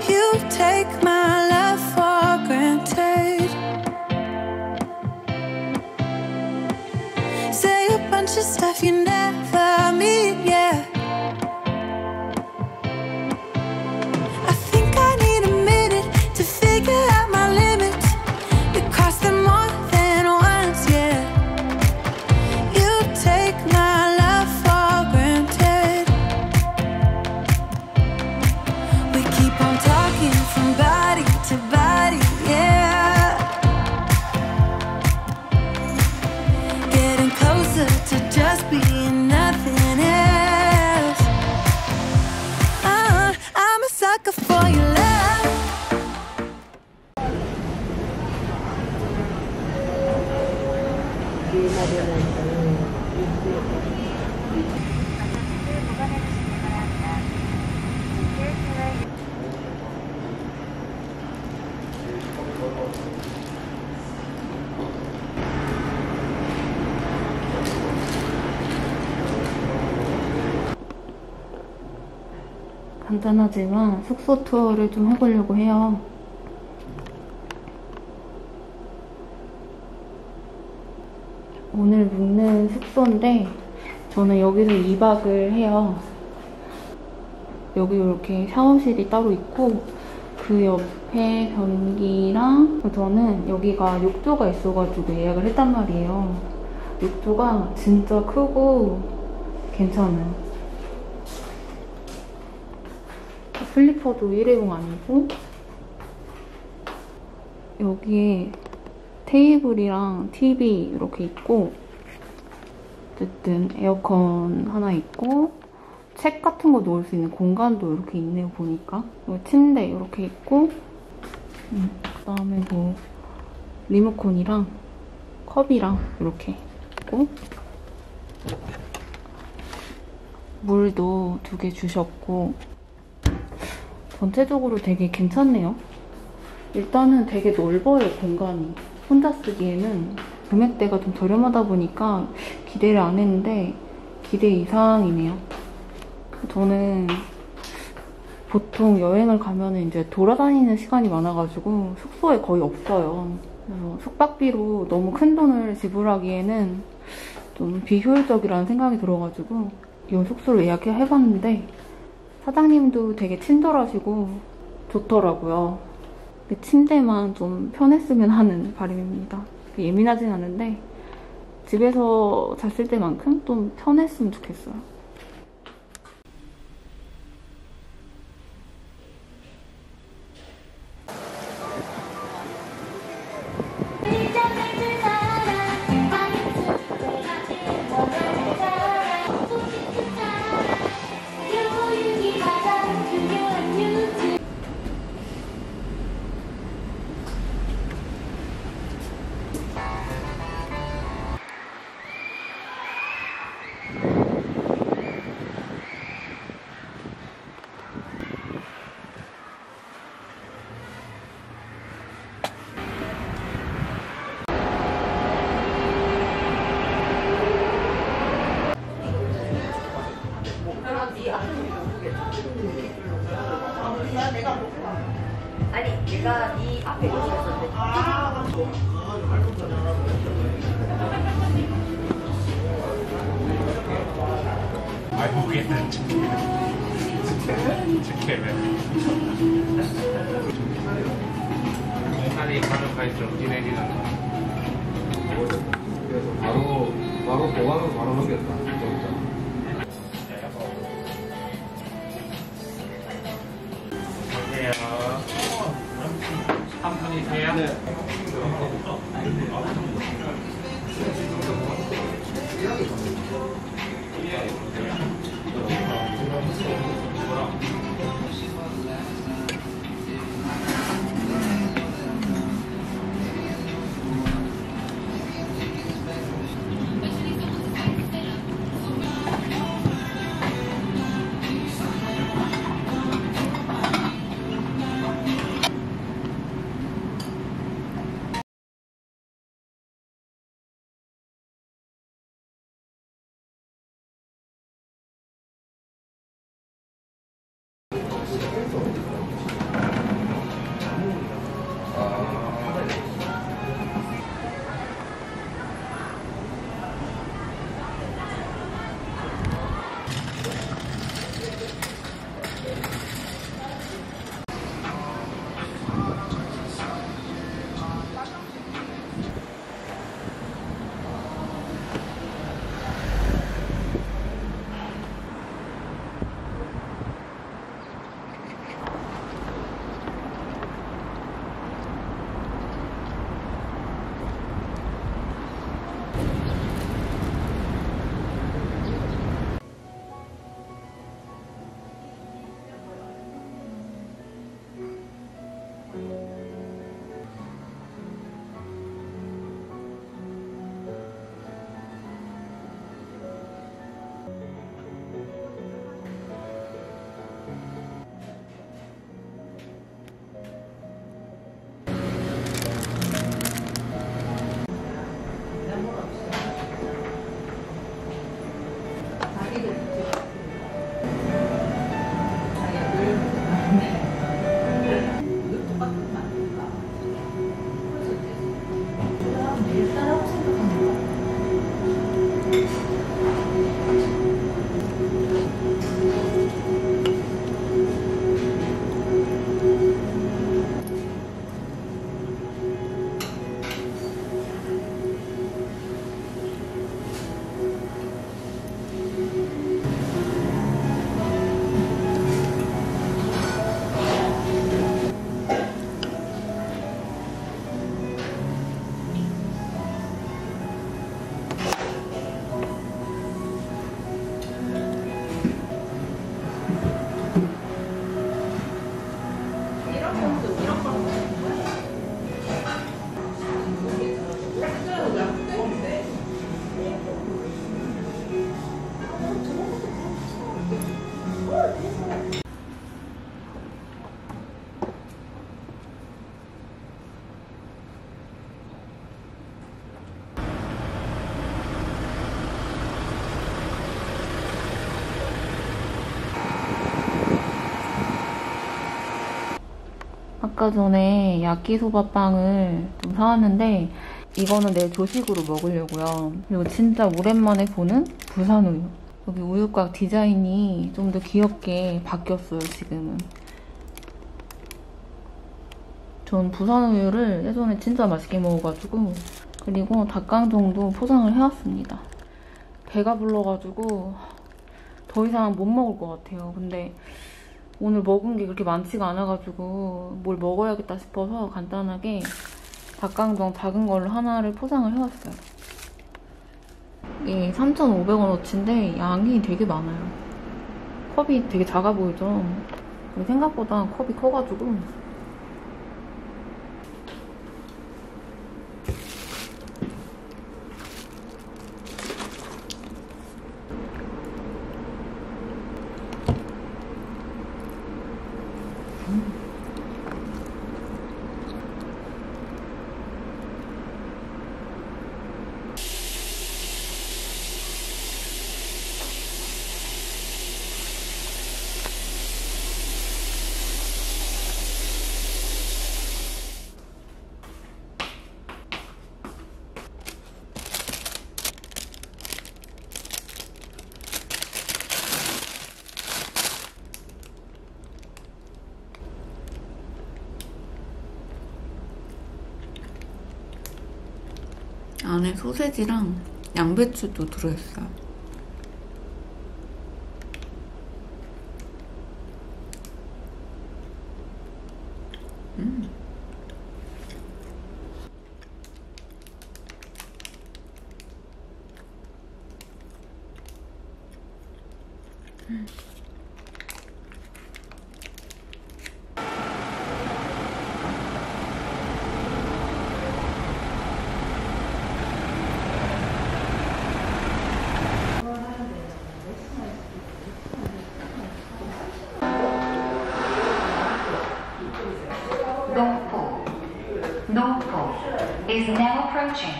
You take my love for granted. Say a bunch of stuff you never mean, yeah. I think I need a minute to figure out my limits. You cross them more than once, yeah. You take my love for granted. We keep on talking from body to body, yeah. Getting closer to just being nothing else. I'm a sucker for your love. 간단하지만 숙소 투어를 좀 해보려고 해요. 오늘 묵는 숙소인데 저는 여기서 2박을 해요. 여기 이렇게 샤워실이 따로 있고 그 옆에 변기랑 저는 여기가 욕조가 있어가지고 예약을 했단 말이에요. 욕조가 진짜 크고 괜찮아요. 슬리퍼도 일회용 아니고 여기에 테이블이랑 TV 이렇게 있고 어쨌든 에어컨 하나 있고 책 같은 거 놓을 수 있는 공간도 이렇게 있네요 보니까. 그리고 침대 이렇게 있고 그다음에 뭐 리모컨이랑 컵이랑 이렇게 있고 물도 2개 주셨고 전체적으로 되게 괜찮네요. 일단은 되게 넓어요, 공간이. 혼자 쓰기에는 금액대가 좀 저렴하다 보니까 기대를 안 했는데 기대 이상이네요. 저는 보통 여행을 가면 이제 돌아다니는 시간이 많아가지고 숙소에 거의 없어요. 그래서 숙박비로 너무 큰 돈을 지불하기에는 좀 비효율적이라는 생각이 들어가지고 이 숙소를 예약해봤는데 사장님도 되게 친절하시고 좋더라고요. 근데 침대만 좀 편했으면 하는 바람입니다. 예민하진 않은데 집에서 잤을 때만큼 좀 편했으면 좋겠어요. 아니, 내가 네 앞에 있었는데. 알고있는 직캠에 공산이 가족까지 좀 진행이는 그래서 바로 보관으로 바로 넘겼다. 안녕하세요. 한 분이세요? 네. 아까 전에 야끼소바빵을 좀 사왔는데 이거는 내일 조식으로 먹으려고요. 그리고 진짜 오랜만에 보는 부산우유. 여기 우유곽 디자인이 좀 더 귀엽게 바뀌었어요, 지금은. 전 부산우유를 예전에 진짜 맛있게 먹어가지고. 그리고 닭강정도 포장을 해왔습니다. 배가 불러가지고 더 이상 못 먹을 것 같아요. 근데 오늘 먹은 게 그렇게 많지가 않아가지고 뭘 먹어야겠다 싶어서 간단하게 닭강정 작은 걸로 하나를 포장을 해왔어요. 이게 3,500원어치인데 양이 되게 많아요. 컵이 되게 작아 보이죠? 생각보다 컵이 커가지고 안에 소세지랑 양배추도 들어있어요. Northport is now approaching.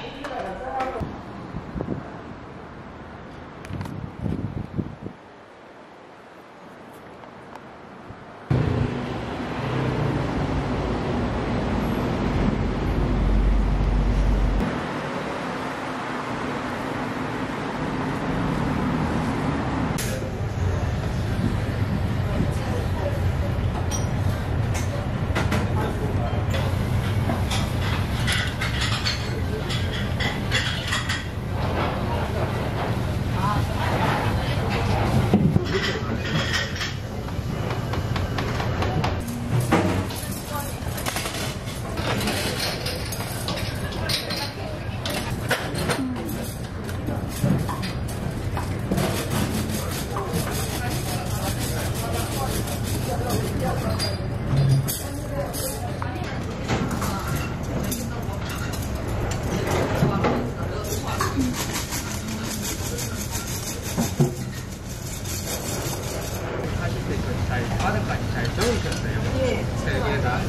과정까지 잘 적으셨어요? 네. 3개 다.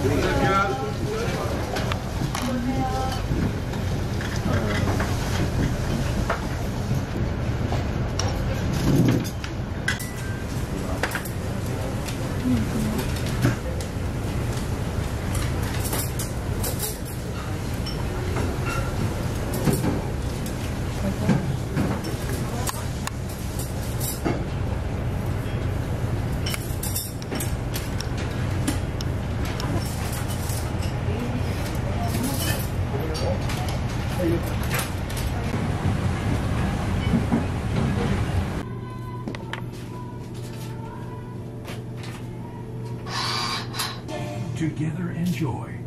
그러면 Together enjoy.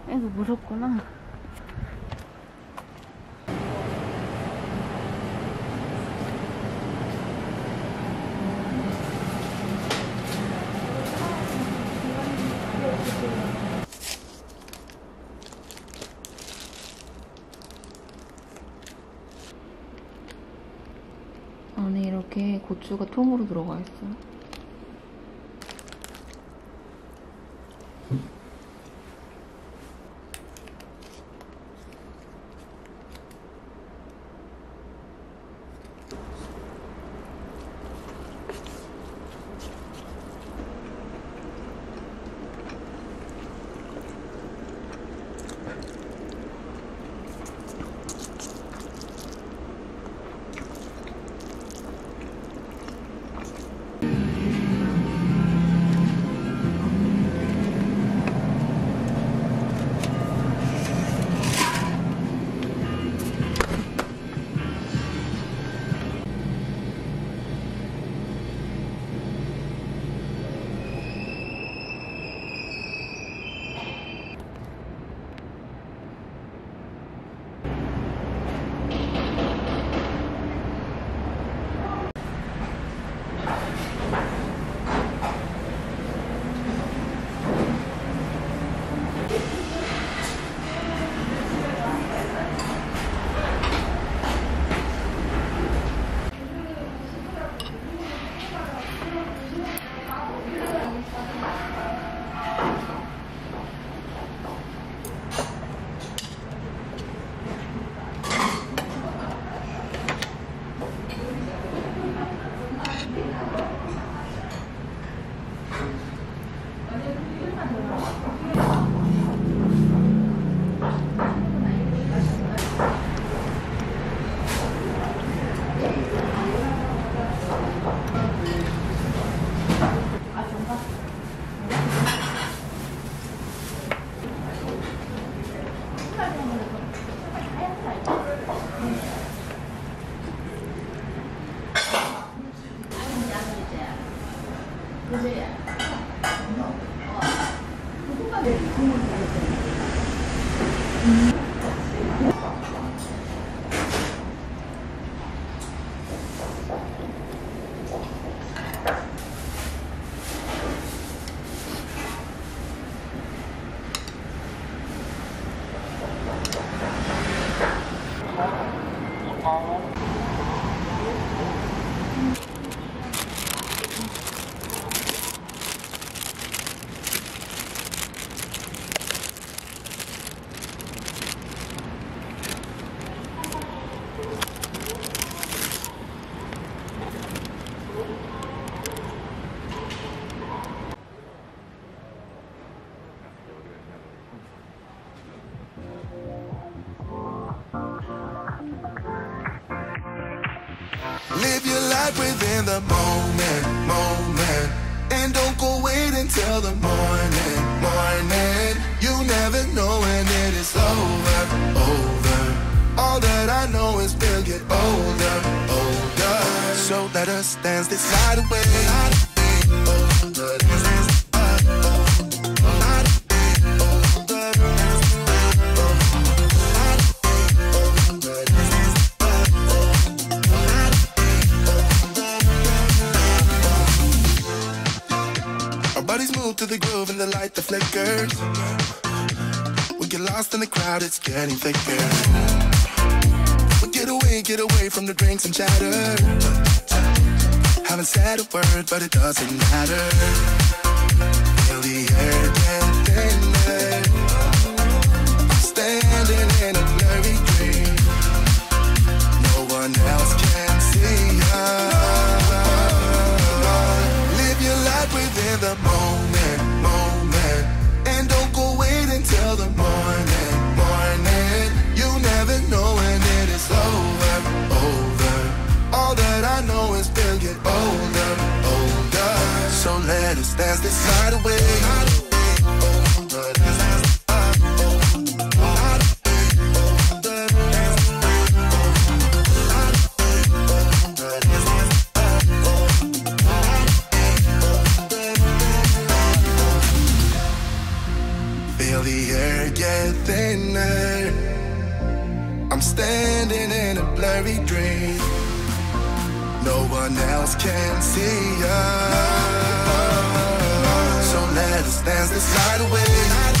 애도 무섭구나. 안에 이렇게 고추가 통으로 들어가 있어요. Live your life within the moment, moment. And don't go wait until the morning, morning. You never know when it is over, over. All that I know is we'll get older, older. So let us dance this night away. To the groove and the light that flickers. We get lost in the crowd, it's getting thicker. We get away from the drinks and chatter. Haven't said a word, but it doesn't matter. Feel the air get thinner. Standing in a blurry dream. No one else can see us. Live your life within the moment, moment. And don't go wait until the morning, morning. You never know when it is over, over. All that I know is we'll get older, older. So let us dance this night away. feel the air get thinner. I'm standing in a blurry dream. No one else can see us. So let us dance this night away.